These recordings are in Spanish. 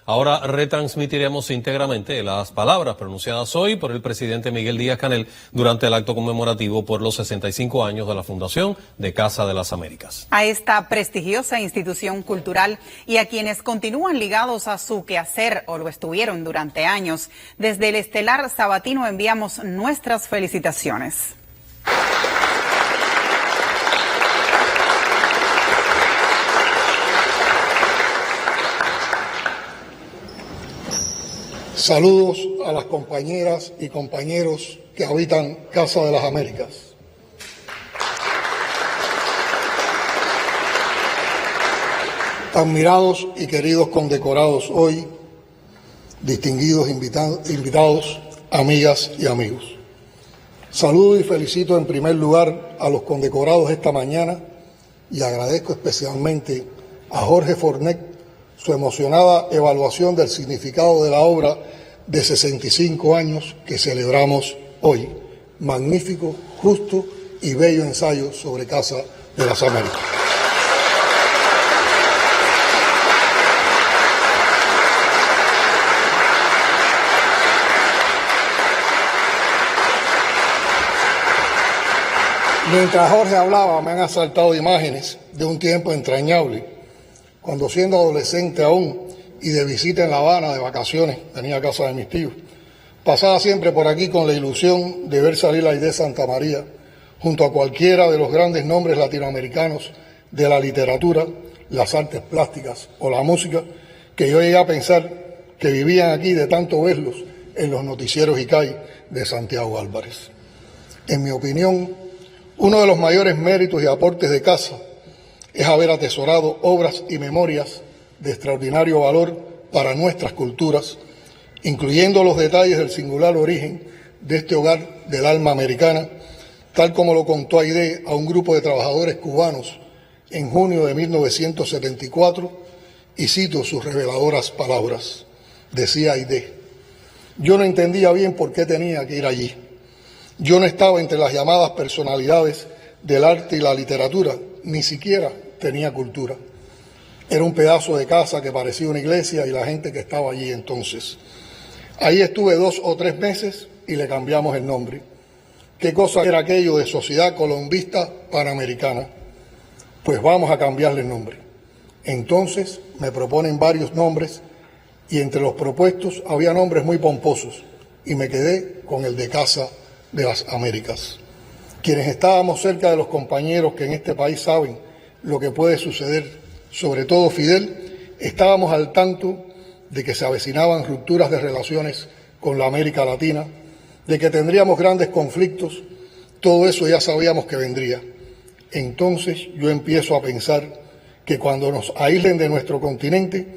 Ahora retransmitiremos íntegramente las palabras pronunciadas hoy por el presidente Miguel Díaz-Canel durante el acto conmemorativo por los 65 años de la fundación de Casa de las Américas. A esta prestigiosa institución cultural y a quienes continúan ligados a su quehacer o lo estuvieron durante años, desde el estelar sabatino enviamos nuestras felicitaciones. Saludos a las compañeras y compañeros que habitan Casa de las Américas. Admirados y queridos condecorados hoy, distinguidos invitados, amigas y amigos. Saludo y felicito en primer lugar a los condecorados esta mañana y agradezco especialmente a Jorge Fornet su emocionada evaluación del significado de la obra de 65 años que celebramos hoy. Magnífico, justo y bello ensayo sobre Casa de las Américas. Mientras Jorge hablaba, me han asaltado imágenes de un tiempo entrañable, cuando siendo adolescente aún y de visita en La Habana de vacaciones, venía a casa de mis tíos, pasaba siempre por aquí con la ilusión de ver salir a Aide Santa María junto a cualquiera de los grandes nombres latinoamericanos de la literatura, las artes plásticas o la música, que yo llegué a pensar que vivían aquí de tanto verlos en los noticieros ICAI de Santiago Álvarez. En mi opinión, uno de los mayores méritos y aportes de Casa es haber atesorado obras y memorias de extraordinario valor para nuestras culturas, incluyendo los detalles del singular origen de este hogar del alma americana, tal como lo contó Aide a un grupo de trabajadores cubanos en junio de 1974, y cito sus reveladoras palabras. Decía Aide: yo no entendía bien por qué tenía que ir allí. Yo no estaba entre las llamadas personalidades del arte y la literatura, ni siquiera tenía cultura. Era un pedazo de casa que parecía una iglesia y la gente que estaba allí entonces. Ahí estuve 2 o 3 meses y le cambiamos el nombre. ¿Qué cosa era aquello de Sociedad Colombista Panamericana? Pues vamos a cambiarle el nombre. Entonces me proponen varios nombres y entre los propuestos había nombres muy pomposos y me quedé con el de Casa de las Américas. Quienes estábamos cerca de los compañeros que en este país saben lo que puede suceder, sobre todo Fidel, estábamos al tanto de que se avecinaban rupturas de relaciones con la América Latina, de que tendríamos grandes conflictos, todo eso ya sabíamos que vendría. Entonces yo empiezo a pensar que cuando nos aíslen de nuestro continente,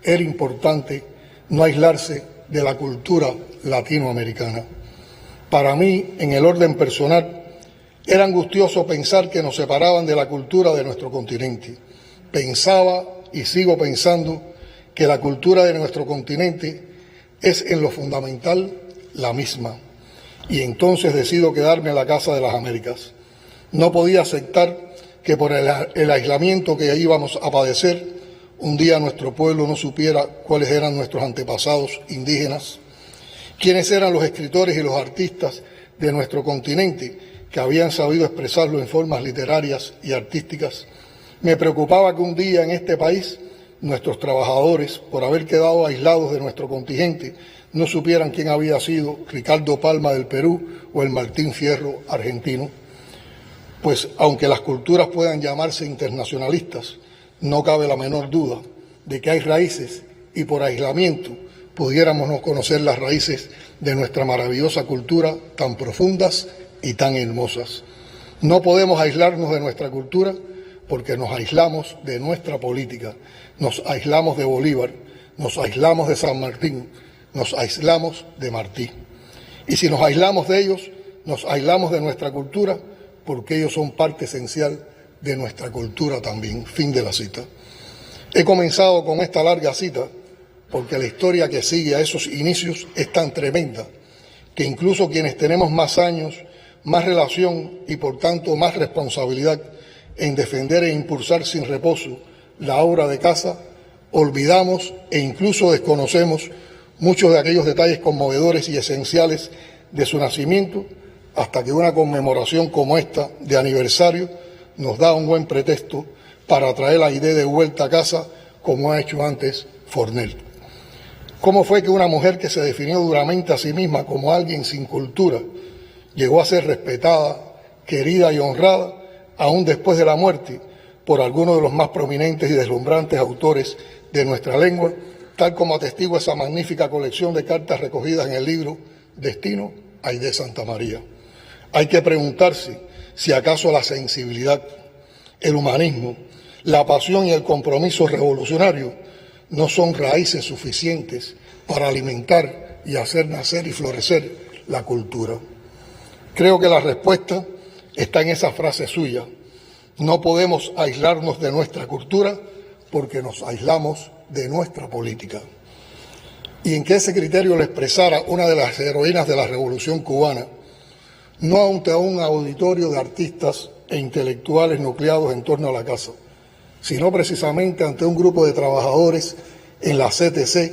era importante no aislarse de la cultura latinoamericana. Para mí, en el orden personal, era angustioso pensar que nos separaban de la cultura de nuestro continente. Pensaba y sigo pensando que la cultura de nuestro continente es en lo fundamental la misma. Y entonces decido quedarme en la Casa de las Américas. No podía aceptar que por el aislamiento que íbamos a padecer, un día nuestro pueblo no supiera cuáles eran nuestros antepasados indígenas, quiénes eran los escritores y los artistas de nuestro continente que habían sabido expresarlo en formas literarias y artísticas. Me preocupaba que un día en este país nuestros trabajadores, por haber quedado aislados de nuestro contingente, no supieran quién había sido Ricardo Palma del Perú o el Martín Fierro argentino. Pues aunque las culturas puedan llamarse internacionalistas, no cabe la menor duda de que hay raíces y por aislamiento pudiéramos no conocer las raíces de nuestra maravillosa cultura tan profundas y tan hermosas. No podemos aislarnos de nuestra cultura porque nos aislamos de nuestra política, nos aislamos de Bolívar, nos aislamos de San Martín, nos aislamos de Martí. Y si nos aislamos de ellos, nos aislamos de nuestra cultura porque ellos son parte esencial de nuestra cultura también. Fin de la cita. He comenzado con esta larga cita porque la historia que sigue a esos inicios es tan tremenda que incluso quienes tenemos más años, más relación y por tanto más responsabilidad en defender e impulsar sin reposo la obra de Casa, olvidamos e incluso desconocemos muchos de aquellos detalles conmovedores y esenciales de su nacimiento, hasta que una conmemoración como esta, de aniversario, nos da un buen pretexto para traer la idea de vuelta a casa, como ha hecho antes Fornell. ¿Cómo fue que una mujer que se definió duramente a sí misma como alguien sin cultura llegó a ser respetada, querida y honrada, aún después de la muerte, por algunos de los más prominentes y deslumbrantes autores de nuestra lengua, tal como atestigua esa magnífica colección de cartas recogidas en el libro Destino, Aide Santamaría? Hay que preguntarse si acaso la sensibilidad, el humanismo, la pasión y el compromiso revolucionario no son raíces suficientes para alimentar y hacer nacer y florecer la cultura. Creo que la respuesta está en esa frase suya: no podemos aislarnos de nuestra cultura porque nos aislamos de nuestra política. Y en que ese criterio lo expresara una de las heroínas de la Revolución Cubana, no ante un auditorio de artistas e intelectuales nucleados en torno a la casa, sino precisamente ante un grupo de trabajadores en la CTC,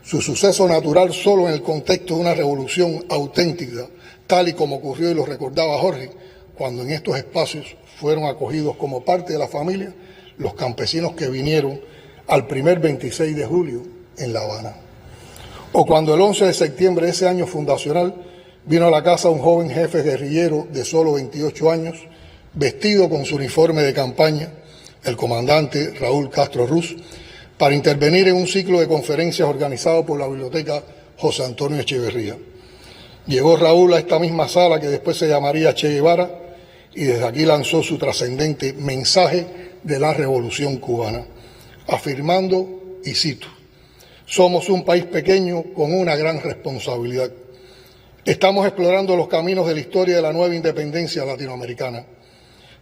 su suceso natural solo en el contexto de una revolución auténtica, tal y como ocurrió y lo recordaba Jorge, cuando en estos espacios fueron acogidos como parte de la familia los campesinos que vinieron al primer 26 de julio en La Habana. O cuando el 11 de septiembre de ese año fundacional vino a la casa un joven jefe guerrillero de solo 28 años, vestido con su uniforme de campaña, el comandante Raúl Castro Ruz, para intervenir en un ciclo de conferencias organizado por la Biblioteca José Antonio Echeverría. Llegó Raúl a esta misma sala que después se llamaría Che Guevara y desde aquí lanzó su trascendente mensaje de la Revolución Cubana, afirmando, y cito: somos un país pequeño con una gran responsabilidad. Estamos explorando los caminos de la historia de la nueva independencia latinoamericana.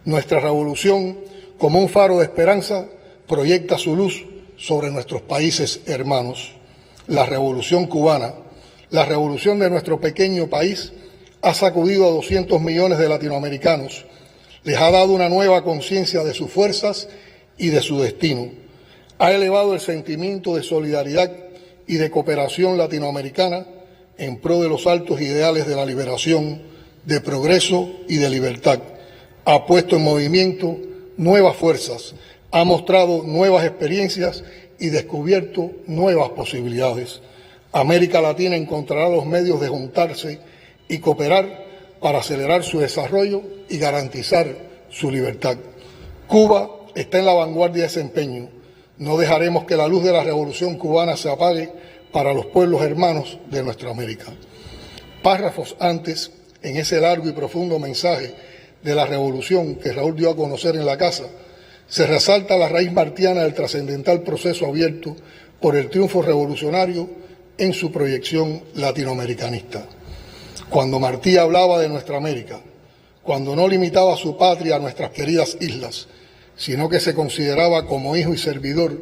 Nuestra revolución, como un faro de esperanza, proyecta su luz sobre nuestros países hermanos. La Revolución Cubana, la revolución de nuestro pequeño país, ha sacudido a 200 millones de latinoamericanos, les ha dado una nueva conciencia de sus fuerzas y de su destino, ha elevado el sentimiento de solidaridad y de cooperación latinoamericana en pro de los altos ideales de la liberación, de progreso y de libertad, ha puesto en movimiento nuevas fuerzas, ha mostrado nuevas experiencias y descubierto nuevas posibilidades. América Latina encontrará los medios de juntarse y cooperar para acelerar su desarrollo y garantizar su libertad. Cuba está en la vanguardia de ese empeño. No dejaremos que la luz de la Revolución Cubana se apague para los pueblos hermanos de nuestra América. Párrafos antes, en ese largo y profundo mensaje de la revolución que Raúl dio a conocer en la casa, se resalta la raíz martiana del trascendental proceso abierto por el triunfo revolucionario en su proyección latinoamericanista. Cuando Martí hablaba de nuestra América, cuando no limitaba su patria a nuestras queridas islas, sino que se consideraba como hijo y servidor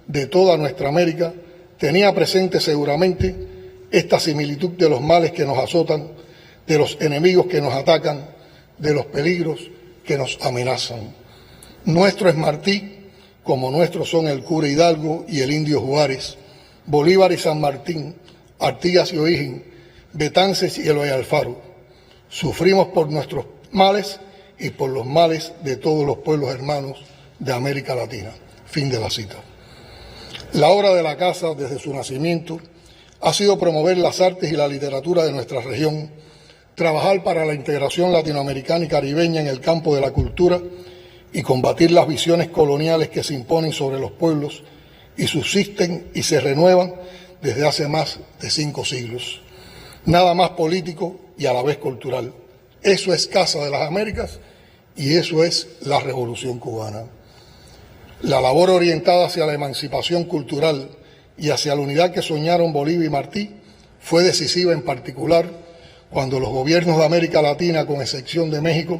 de toda nuestra América, tenía presente seguramente esta similitud de los males que nos azotan, de los enemigos que nos atacan, de los peligros que nos amenazan. Nuestro es Martí, como nuestros son el cura Hidalgo y el indio Juárez, Bolívar y San Martín, Artigas y O'Higgins, Betances y Eloy Alfaro. Sufrimos por nuestros males y por los males de todos los pueblos hermanos de América Latina. Fin de la cita. La obra de la casa, desde su nacimiento, ha sido promover las artes y la literatura de nuestra región, trabajar para la integración latinoamericana y caribeña en el campo de la cultura y combatir las visiones coloniales que se imponen sobre los pueblos y subsisten y se renuevan desde hace más de 5 siglos. Nada más político y a la vez cultural. Eso es Casa de las Américas y eso es la Revolución Cubana. La labor orientada hacia la emancipación cultural y hacia la unidad que soñaron Bolívar y Martí fue decisiva en particular cuando los gobiernos de América Latina, con excepción de México,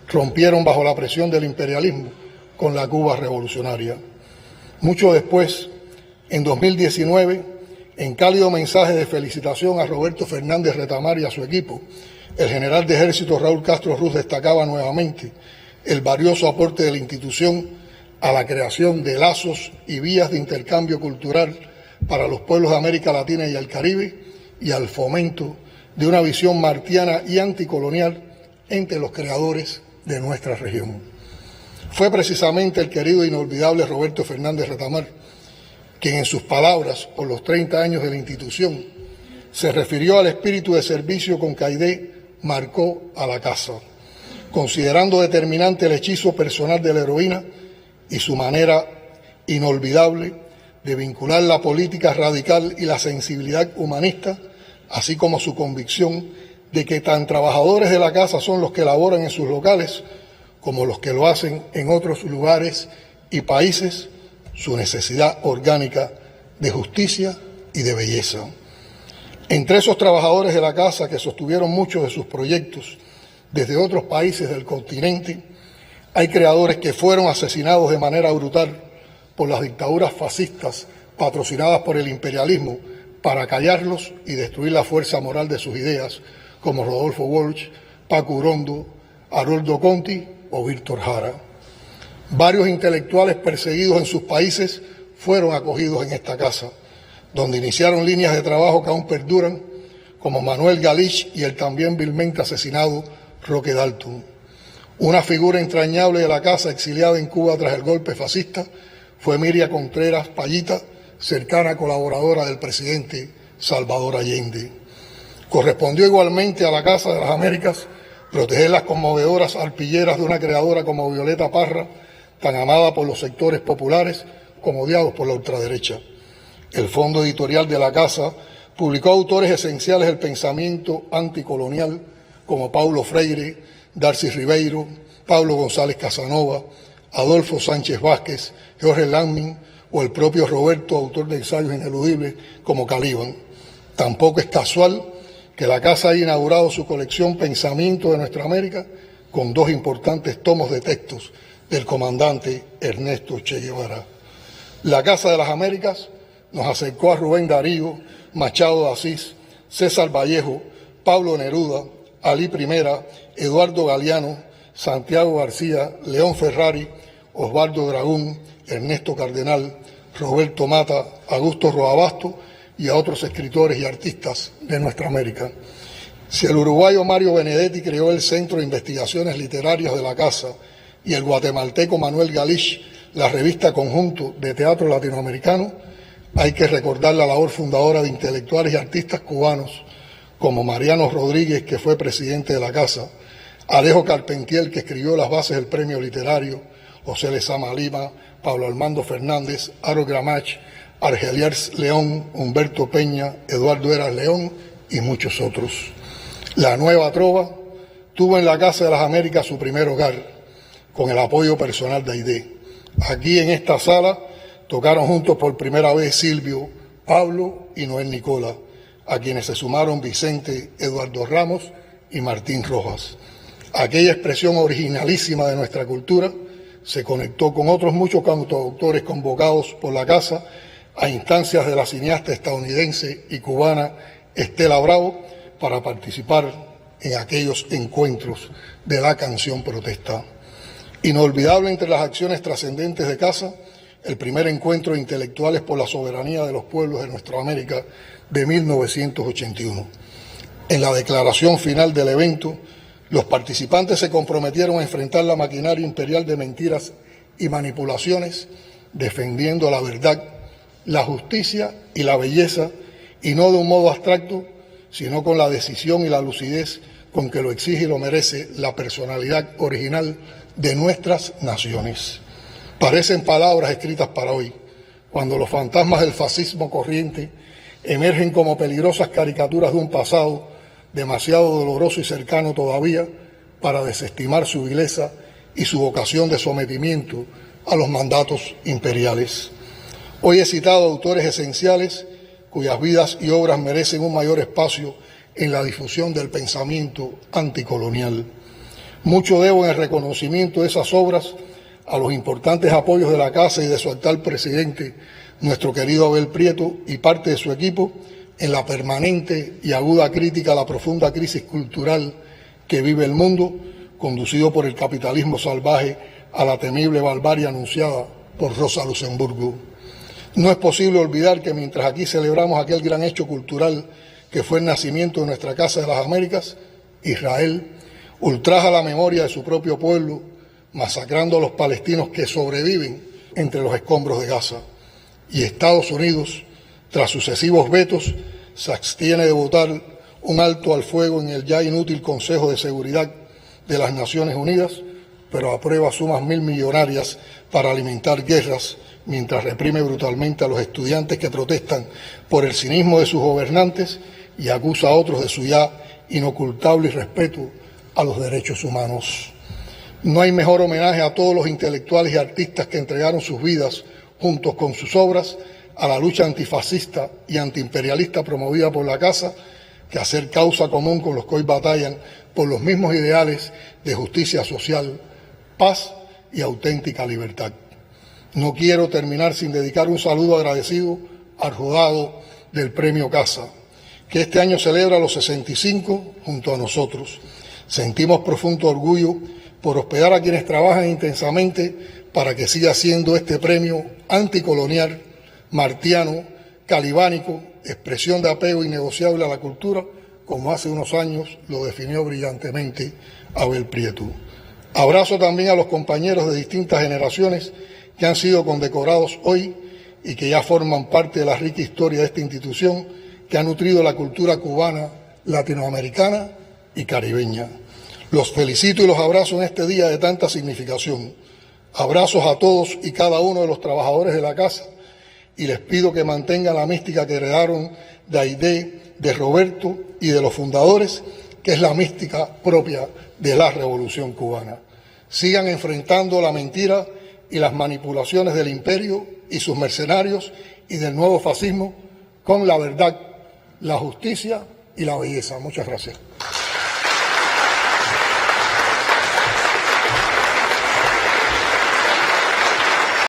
rompieron bajo la presión del imperialismo con la Cuba revolucionaria. Mucho después, en 2019, en cálido mensaje de felicitación a Roberto Fernández Retamar y a su equipo, el general de ejército Raúl Castro Ruz destacaba nuevamente el valioso aporte de la institución a la creación de lazos y vías de intercambio cultural para los pueblos de América Latina y el Caribe, y al fomento de una visión martiana y anticolonial entre los creadores de nuestra región. Fue precisamente el querido e inolvidable Roberto Fernández Retamar quien en sus palabras por los 30 años de la institución se refirió al espíritu de servicio con que Aidé marcó a la casa, considerando determinante el hechizo personal de la heroína y su manera inolvidable de vincular la política radical y la sensibilidad humanista, así como su convicción de que tan trabajadores de la casa son los que laboran en sus locales como los que lo hacen en otros lugares y países, su necesidad orgánica de justicia y de belleza. Entre esos trabajadores de la casa que sostuvieron muchos de sus proyectos desde otros países del continente, hay creadores que fueron asesinados de manera brutal por las dictaduras fascistas patrocinadas por el imperialismo para callarlos y destruir la fuerza moral de sus ideas, como Rodolfo Walsh, Paco Urondo, Haroldo Conti o Víctor Jara. Varios intelectuales perseguidos en sus países fueron acogidos en esta casa, donde iniciaron líneas de trabajo que aún perduran, como Manuel Galich y el también vilmente asesinado Roque Dalton. Una figura entrañable de la casa, exiliada en Cuba tras el golpe fascista, fue Miria Contreras Payita, cercana colaboradora del presidente Salvador Allende. Correspondió igualmente a la Casa de las Américas proteger las conmovedoras arpilleras de una creadora como Violeta Parra, tan amada por los sectores populares como odiados por la ultraderecha. El Fondo Editorial de la Casa publicó autores esenciales del pensamiento anticolonial como Paulo Freire, Darcy Ribeiro, Pablo González Casanova, Adolfo Sánchez Vázquez, Jorge Lanmin o el propio Roberto, autor de ensayos ineludibles como Caliban. Tampoco es casual que la Casa haya inaugurado su colección Pensamiento de Nuestra América con 2 importantes tomos de textos del comandante Ernesto Che Guevara. La Casa de las Américas nos acercó a Rubén Darío, Machado de Asís, César Vallejo, Pablo Neruda, Alí I, Eduardo Galeano, Santiago García, León Ferrari, Osvaldo Dragún, Ernesto Cardenal, Roberto Mata, Augusto Roabasto y a otros escritores y artistas de nuestra América. Si el uruguayo Mario Benedetti creó el Centro de Investigaciones Literarias de la Casa y el guatemalteco Manuel Galich la revista Conjunto de Teatro Latinoamericano, hay que recordar la labor fundadora de intelectuales y artistas cubanos como Mariano Rodríguez, que fue presidente de la Casa, Alejo Carpentier, que escribió las bases del premio literario, José Lezama Lima, Pablo Armando Fernández, Aro Gramach, Argeliers León, Humberto Peña, Eduardo Eras León y muchos otros. La Nueva Trova tuvo en la Casa de las Américas su primer hogar, con el apoyo personal de Aidé. Aquí en esta sala tocaron juntos por primera vez Silvio, Pablo y Noel Nicola, a quienes se sumaron Vicente, Eduardo Ramos y Martín Rojas. Aquella expresión originalísima de nuestra cultura se conectó con otros muchos cantautores convocados por la Casa a instancias de la cineasta estadounidense y cubana Estela Bravo para participar en aquellos encuentros de la canción protesta. Inolvidable entre las acciones trascendentes de Casa, el primer encuentro de intelectuales por la soberanía de los pueblos de nuestra América de 1981. En la declaración final del evento, los participantes se comprometieron a enfrentar la maquinaria imperial de mentiras y manipulaciones, defendiendo la verdad, la justicia y la belleza, y no de un modo abstracto, sino con la decisión y la lucidez con que lo exige y lo merece la personalidad original de nuestras naciones. Parecen palabras escritas para hoy, cuando los fantasmas del fascismo corriente emergen como peligrosas caricaturas de un pasado demasiado doloroso y cercano todavía para desestimar su vileza y su vocación de sometimiento a los mandatos imperiales. Hoy he citado autores esenciales cuyas vidas y obras merecen un mayor espacio en la difusión del pensamiento anticolonial. Mucho debo en el reconocimiento de esas obras a los importantes apoyos de la Casa y de su actual presidente, nuestro querido Abel Prieto, y parte de su equipo en la permanente y aguda crítica a la profunda crisis cultural que vive el mundo, conducido por el capitalismo salvaje a la temible barbarie anunciada por Rosa Luxemburgo. No es posible olvidar que mientras aquí celebramos aquel gran hecho cultural que fue el nacimiento de nuestra Casa de las Américas, Israel ultraja la memoria de su propio pueblo, masacrando a los palestinos que sobreviven entre los escombros de Gaza. Y Estados Unidos, tras sucesivos vetos, se abstiene de votar un alto al fuego en el ya inútil Consejo de Seguridad de las Naciones Unidas, pero aprueba sumas millonarias para alimentar guerras, mientras reprime brutalmente a los estudiantes que protestan por el cinismo de sus gobernantes y acusa a otros de su ya inocultable irrespeto a los derechos humanos. No hay mejor homenaje a todos los intelectuales y artistas que entregaron sus vidas, juntos con sus obras, a la lucha antifascista y antiimperialista promovida por la Casa, que hacer causa común con los que hoy batallan por los mismos ideales de justicia social, paz y auténtica libertad. No quiero terminar sin dedicar un saludo agradecido al jurado del Premio Casa, que este año celebra los 65 junto a nosotros. Sentimos profundo orgullo por hospedar a quienes trabajan intensamente para que siga siendo este premio anticolonial, martiano, calibánico, expresión de apego innegociable a la cultura, como hace unos años lo definió brillantemente Abel Prieto. Abrazo también a los compañeros de distintas generaciones que han sido condecorados hoy y que ya forman parte de la rica historia de esta institución que ha nutrido la cultura cubana, latinoamericana y caribeña. Los felicito y los abrazo en este día de tanta significación. Abrazos a todos y cada uno de los trabajadores de la Casa y les pido que mantengan la mística que heredaron de Aide, de Roberto y de los fundadores, que es la mística propia de la Revolución Cubana. Sigan enfrentando la mentira y las manipulaciones del imperio y sus mercenarios y del nuevo fascismo con la verdad, la justicia y la belleza. Muchas gracias.